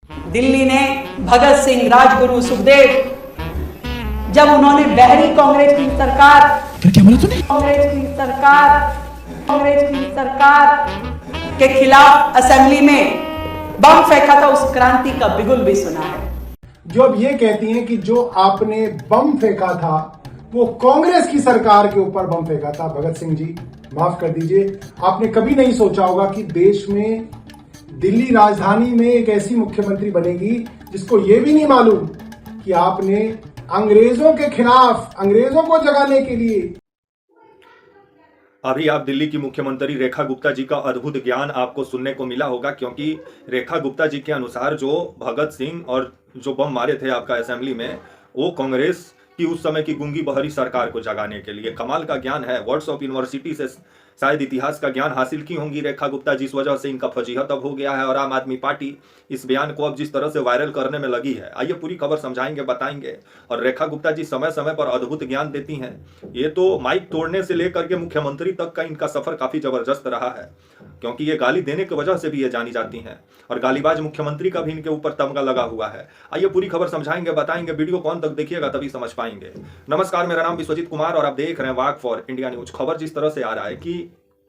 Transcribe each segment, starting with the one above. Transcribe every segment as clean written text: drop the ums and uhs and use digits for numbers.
दिल्ली ने भगत सिंह, राजगुरु, सुखदेव, जब उन्होंने बहरी कांग्रेस की सरकार, क्या बोला तूने? कांग्रेस की सरकार के खिलाफ असेंबली में बम फेंका था, उस क्रांति का बिगुल भी सुना है। जो अब ये कहती हैं कि जो आपने बम फेंका था वो कांग्रेस की सरकार के ऊपर बम फेंका था। भगत सिंह जी, माफ कर दीजिए, आपने कभी नहीं सोचा होगा कि देश में दिल्ली राजधानी में एक ऐसी मुख्यमंत्री बनेगी जिसको ये भी नहीं मालूम कि आपने अंग्रेजों के खिलाफ, अंग्रेजों को जगाने के लिए। अभी आप दिल्ली की मुख्यमंत्री रेखा गुप्ता जी का अद्भुत ज्ञान आपको सुनने को मिला होगा, क्योंकि रेखा गुप्ता जी के अनुसार जो भगत सिंह और जो बम मारे थे आपका असेंबली में, वो कांग्रेस की उस समय की गूंगी बहरी सरकार को जगाने के लिए। कमाल का ज्ञान है। वर्ड्स ऑफ यूनिवर्सिटी से शायद इतिहास का ज्ञान हासिल की होंगी रेखा गुप्ता, जिस वजह से इनका फजीहत अब हो गया है और आम आदमी पार्टी इस बयान को अब जिस तरह से वायरल करने में लगी है। आइए पूरी खबर समझाएंगे, बताएंगे। और रेखा गुप्ता जी समय समय पर अद्भुत ज्ञान देती हैं। ये तो माइक तोड़ने से लेकर के मुख्यमंत्री तक का इनका सफर काफी जबरदस्त रहा है, क्योंकि ये गाली देने की वजह से भी ये जानी जाती हैं और गालीबाज मुख्यमंत्री का भी इनके ऊपर तमगा लगा हुआ है। आइए पूरी खबर समझाएंगे, बताएंगे। वीडियो कौन तक देखिएगा तभी समझ पाएंगे। नमस्कार, मेरा नाम विश्वजीत कुमार और आप देख रहे हैं वाक फॉर इंडिया न्यूज। खबर जिस तरह से आ रहा है कि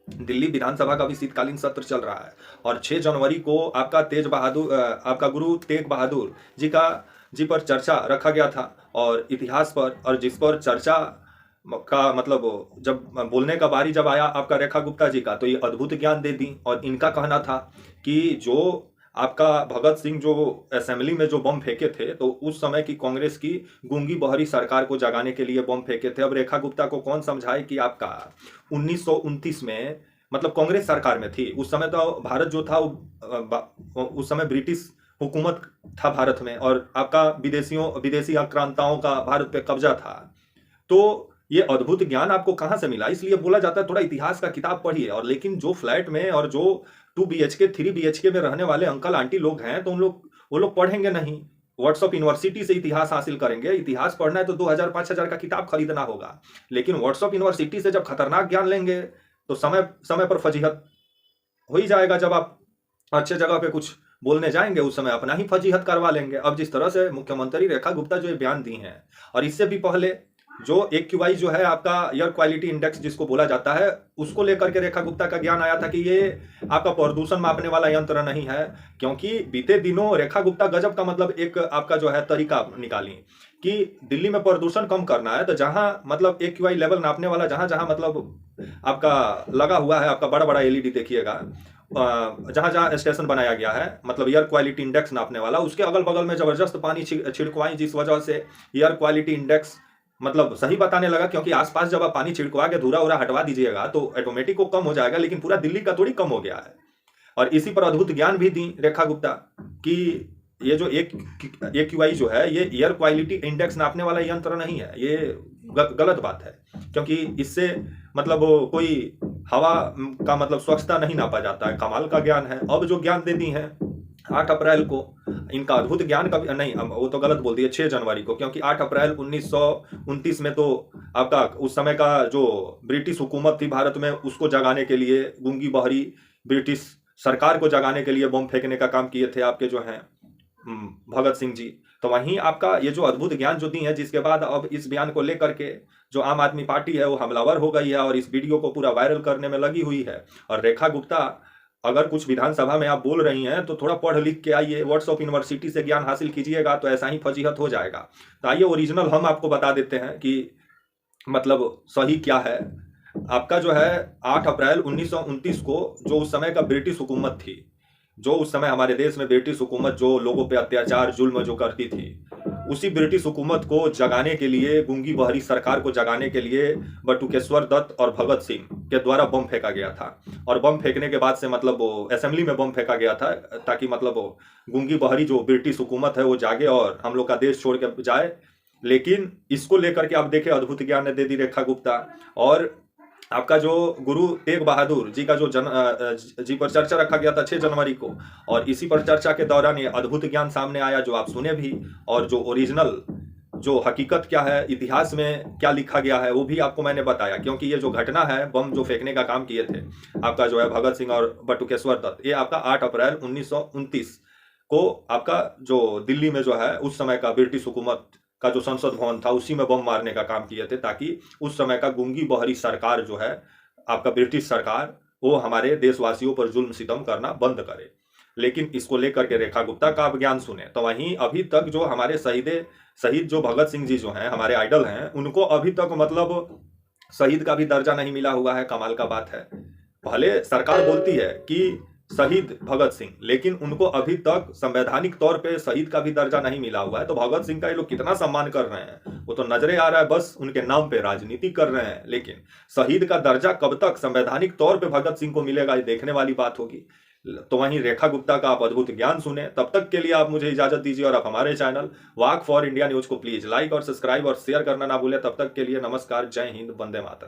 दिल्ली विधानसभा का भी शीतकालीन सत्र चल रहा है और 6 जनवरी को आपका गुरु तेग बहादुर जी पर चर्चा रखा गया था और इतिहास पर, और जिस पर चर्चा का मतलब जब बोलने का बारी जब आया आपका रेखा गुप्ता जी का, तो ये अद्भुत ज्ञान दे दी। और इनका कहना था कि जो आपका भगत सिंह जो असेंबली में जो बम फेंके थे, तो उस समय की कांग्रेस की गूंगी बहरी सरकार को जगाने के लिए बम फेंके थे। अब रेखा गुप्ता को कौन समझाए कि आपका 1929 में, मतलब कांग्रेस सरकार में थी उस समय, तो भारत जो था उस समय ब्रिटिश हुकूमत था भारत में और आपका विदेशी आक्रांताओं का भारत पे कब्जा था। तो ये अद्भुत ज्ञान आपको कहां से मिला? इसलिए बोला जाता है थोड़ा इतिहास का किताब पढ़िए। और लेकिन जो फ्लैट में और जो 2 BHK 3 BHK में रहने वाले अंकल आंटी लोग हैं, तो वो लोग पढ़ेंगे नहीं, व्हाट्सएप यूनिवर्सिटी से इतिहास हासिल करेंगे। इतिहास पढ़ना है तो 2000 5000 का किताब खरीदना होगा, लेकिन व्हाट्सएप यूनिवर्सिटी से जब खतरनाक ज्ञान लेंगे तो समय समय पर फजीहत हो ही जाएगा। जब आप अच्छे जगह पे कुछ बोलने जाएंगे उस समय अपना ही फजीहत करवा लेंगे। अब जिस तरह से मुख्यमंत्री रेखा गुप्ता जो ये बयान दी हैं, और इससे भी पहले जो AQI जो है आपका एयर क्वालिटी इंडेक्स जिसको बोला जाता है, उसको लेकर के रेखा गुप्ता का ज्ञान आया था कि ये आपका प्रदूषण मापने वाला यंत्र नहीं है। क्योंकि बीते दिनों रेखा गुप्ता गजब का मतलब एक आपका जो है तरीका निकाली कि दिल्ली में प्रदूषण कम करना है, तो जहां मतलब AQI लेवल नापने वाला जहां जहां मतलब आपका लगा हुआ है, आपका बड़ा बड़ा LED देखिएगा, जहां जहां स्टेशन बनाया गया है मतलब एयर क्वालिटी इंडेक्स नापने वाला, उसके अगल बगल में जबरदस्त पानी छिड़कवाई, जिस वजह से एयर क्वालिटी इंडेक्स मतलब सही बताने लगा। क्योंकि आसपास जब आप पानी छिड़कवा के धूरा उरा हटवा दीजिएगा तो ऑटोमेटिक को कम हो जाएगा, लेकिन पूरा दिल्ली का थोड़ी कम हो गया है। और इसी पर अद्भुत ज्ञान भी दी रेखा गुप्ता कि ये जो AQI जो है, ये एयर क्वालिटी इंडेक्स नापने वाला यंत्र नहीं है। ये गलत बात है, क्योंकि इससे मतलब कोई हवा का मतलब स्वच्छता नहीं नापा जाता है। कमाल का ज्ञान है। अब जो ज्ञान दे दी है 8 अप्रैल को, इनका अद्भुत ज्ञान का नहीं, वो तो गलत बोल दिए, 6 जनवरी को, क्योंकि 8 अप्रैल 1929 में तो आपका उस समय का जो ब्रिटिश हुकूमत थी भारत में, उसको जगाने के लिए, गूंगी बहरी ब्रिटिश सरकार को जगाने के लिए बम फेंकने का काम किए थे आपके जो हैं भगत सिंह जी। तो वहीं आपका ये जो अद्भुत ज्ञान जो दी है, जिसके बाद अब इस बयान को लेकर के जो आम आदमी पार्टी है वो हमलावर हो गई है और इस वीडियो को पूरा वायरल करने में लगी हुई है। और रेखा गुप्ता, अगर कुछ विधानसभा में आप बोल रही हैं तो थोड़ा पढ़ लिख के आइए, व्हाट्सएप यूनिवर्सिटी से ज्ञान हासिल कीजिएगा, तो ऐसा ही फजीहत हो जाएगा। तो आइए ओरिजिनल हम आपको बता देते हैं कि मतलब सही क्या है। आपका जो है 8 अप्रैल 1929 को जो उस समय का ब्रिटिश हुकूमत थी, जो उस समय हमारे देश में ब्रिटिश हुकूमत जो लोगों पे अत्याचार जुल्म जो करती थी, उसी ब्रिटिश हुकूमत को जगाने के लिए, गूंगी बहरी सरकार को जगाने के लिए बटुकेश्वर दत्त और भगत सिंह के द्वारा बम फेंका गया था। और बम फेंकने के बाद से मतलब वो असेंबली में बम फेंका गया था ताकि मतलब वो गूंगी बहरी जो ब्रिटिश हुकूमत है वो जागे और हम लोग का देश छोड़ के जाए। लेकिन इसको लेकर के आप देखें अद्भुत ज्ञान दे दी रेखा गुप्ता। और आपका जो गुरु तेग बहादुर जी का जो जी पर चर्चा रखा गया था 6 जनवरी को, और इसी पर चर्चा के दौरान ये अद्भुत ज्ञान सामने आया जो आप सुने भी, और जो ओरिजिनल जो हकीकत क्या है, इतिहास में क्या लिखा गया है, वो भी आपको मैंने बताया। क्योंकि ये जो घटना है, बम जो फेंकने का काम किए थे आपका जो है भगत सिंह और बटुकेश्वर दत्त, ये आपका 8 अप्रैल 1929 को आपका जो दिल्ली में जो है उस समय का ब्रिटिश हुकूमत का जो संसद भवन था उसी में बम मारने का काम किए थे, ताकि उस समय का गूंगी बहरी सरकार जो है आपका ब्रिटिश सरकार, वो हमारे देशवासियों पर जुल्म सितम करना बंद करे। लेकिन इसको लेकर के रेखा गुप्ता का आप ज्ञान सुने तो वहीं अभी तक जो हमारे शहीद जो भगत सिंह जी जो हैं हमारे आइडल हैं, उनको अभी तक मतलब शहीद का भी दर्जा नहीं मिला हुआ है। कमाल का बात है, भले सरकार बोलती है कि शहीद भगत सिंह, लेकिन उनको अभी तक संवैधानिक तौर पे शहीद का भी दर्जा नहीं मिला हुआ है। तो भगत सिंह का ये लोग कितना सम्मान कर रहे हैं वो तो नजरे आ रहा है, बस उनके नाम पे राजनीति कर रहे हैं। लेकिन शहीद का दर्जा कब तक संवैधानिक तौर पे भगत सिंह को मिलेगा, ये देखने वाली बात होगी। तो वहीं रेखा गुप्ता का आप अद्भुत ज्ञान सुने। तब तक के लिए आप मुझे इजाजत दीजिए और आप हमारे channel walk for India news को प्लीज लाइक और सब्सक्राइब और शेयर करना ना भूलें। तब तक के लिए नमस्कार, जय हिंद, वंदे मातरम।